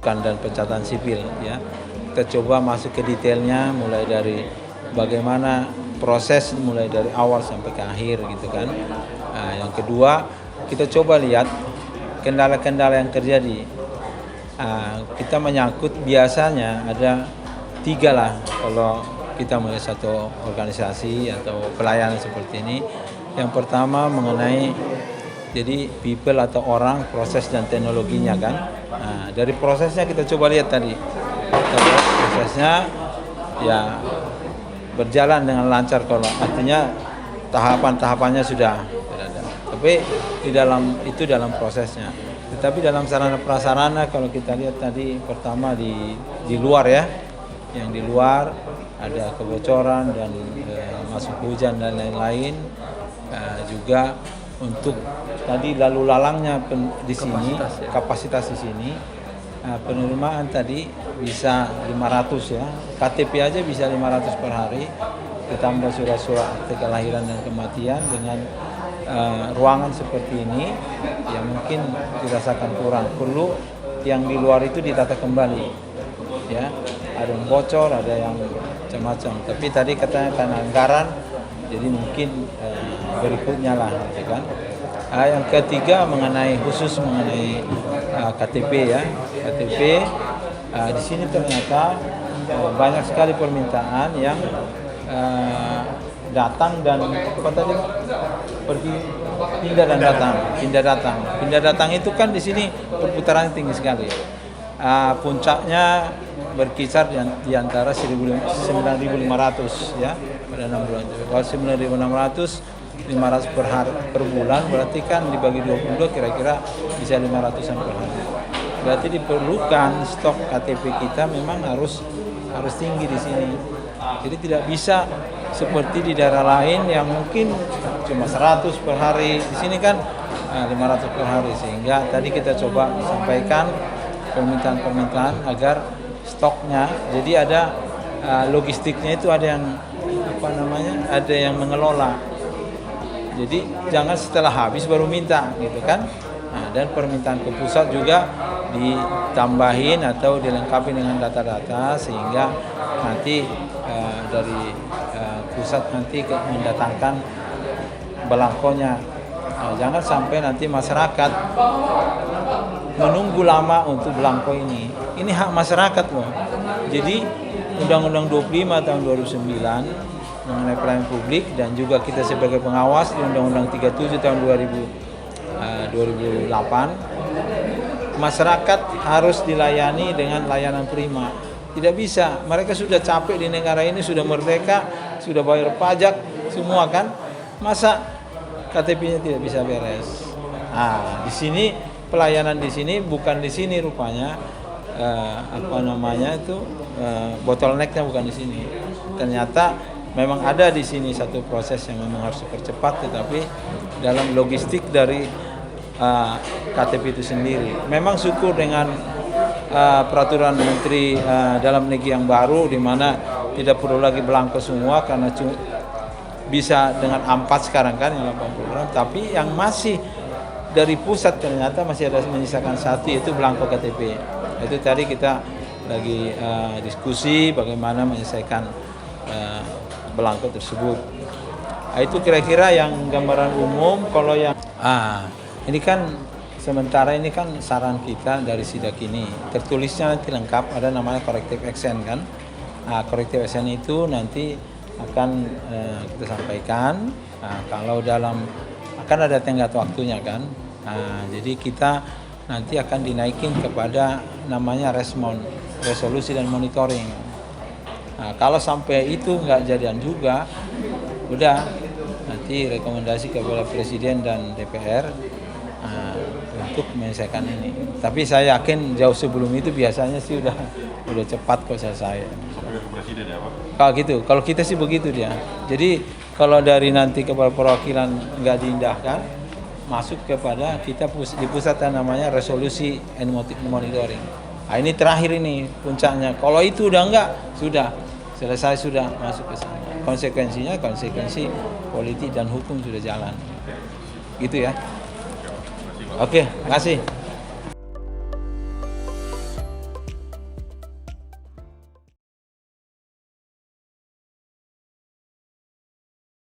dan pencatatan sipil ya. Kita coba masuk ke detailnya mulai dari bagaimana proses mulai dari awal sampai ke akhir gitu kan. Nah, yang kedua kita coba lihat kendala-kendala yang terjadi. Kita menyangkut biasanya ada 3 lah kalau kita melihat satu organisasi atau pelayanan seperti ini. Yang pertama mengenai jadi people atau orang, proses dan teknologinya kan. Nah, dari prosesnya kita coba lihat tadi. Prosesnya ya berjalan dengan lancar kalau artinya tahapan-tahapannya sudah ada. Tapi dalam prosesnya. Tetapi dalam sarana prasarana kalau kita lihat tadi pertama di luar ya. Yang di luar ada kebocoran dan masuk hujan dan lain-lain. Juga untuk tadi lalu lalangnya di sini kapasitas di sini penerimaan tadi bisa 500 ya, KTP aja bisa 500 per hari, ditambah surat-surat akte kelahiran dan kematian dengan ruangan seperti ini yang mungkin dirasakan kurang, perlu yang di luar itu ditata kembali ya, ada yang bocor, ada yang macam-macam, tapi tadi katanya karena anggaran jadi mungkin berikutnya lah gitu kan. Yang ketiga khusus mengenai KTP ya, KTP di sini ternyata banyak sekali permintaan yang datang dan apa tadi pergi pindah datang itu kan di sini perputarannya tinggi sekali. Puncaknya berkisar di antara 9.500 ya pada 6 bulan. Kalau 9.600 500 per bulan berarti kan dibagi 22 kira-kira bisa 500-an per hari. Berarti diperlukan stok KTP kita memang harus tinggi di sini. Jadi tidak bisa seperti di daerah lain yang mungkin cuma 100 per hari. Di sini kan 500 per hari, sehingga tadi kita coba sampaikan permintaan agar stoknya jadi ada logistiknya itu ada yang ada yang mengelola. Jadi jangan setelah habis baru minta gitu kan. Nah, dan permintaan ke pusat juga ditambahin atau dilengkapi dengan data-data sehingga nanti dari pusat nanti mendatangkan belangkonya. Nah, jangan sampai nanti masyarakat menunggu lama untuk belangko ini. Ini hak masyarakat loh. Jadi Undang-Undang 25 tahun 2009 mengenai pelayanan publik dan juga kita sebagai pengawas di Undang-Undang 37 tahun 2008 masyarakat harus dilayani dengan layanan prima. Tidak bisa, mereka sudah capek di negara ini, sudah merdeka, sudah bayar pajak semua kan, masa KTP-nya tidak bisa beres. Di sini pelayanan di sini bukan di sini rupanya bottleneck-nya bukan di sini. Ternyata memang ada di sini satu proses yang memang harus dipercepat, tetapi dalam logistik dari KTP itu sendiri. Memang syukur dengan peraturan Menteri Dalam Negeri yang baru, di mana tidak perlu lagi belangko semua karena bisa dengan A4 sekarang kan yang 80 tapi yang masih dari pusat ternyata masih ada menyisakan satu, yaitu belangko KTP. Itu tadi kita lagi diskusi bagaimana menyelesaikan belangko tersebut. Itu kira-kira yang gambaran umum. Kalau yang ini kan sementara ini kan saran kita dari sidak ini, tertulisnya nanti lengkap, ada namanya corrective action kan. Corrective action itu nanti akan kita sampaikan kalau akan ada tenggat waktunya kan. Jadi kita nanti akan dinaikin kepada namanya resolusi dan monitoring. Kalau sampai itu nggak jadian juga, udah nanti rekomendasi kepada Presiden dan DPR untuk menyelesaikan ini. Tapi saya yakin jauh sebelum itu biasanya sih udah cepat kok selesai. Presiden ya Pak? Kalau gitu, kalau kita sih begitu dia. Jadi kalau dari nanti kepala perwakilan nggak diindahkan, masuk kepada kita di pusat yang namanya resolusi and monitoring. Ini terakhir ini puncaknya. Kalau itu udah enggak, sudah selesai, sudah masuk ke sana. Konsekuensi politik dan hukum sudah jalan. Gitu ya. Oke, terima kasih.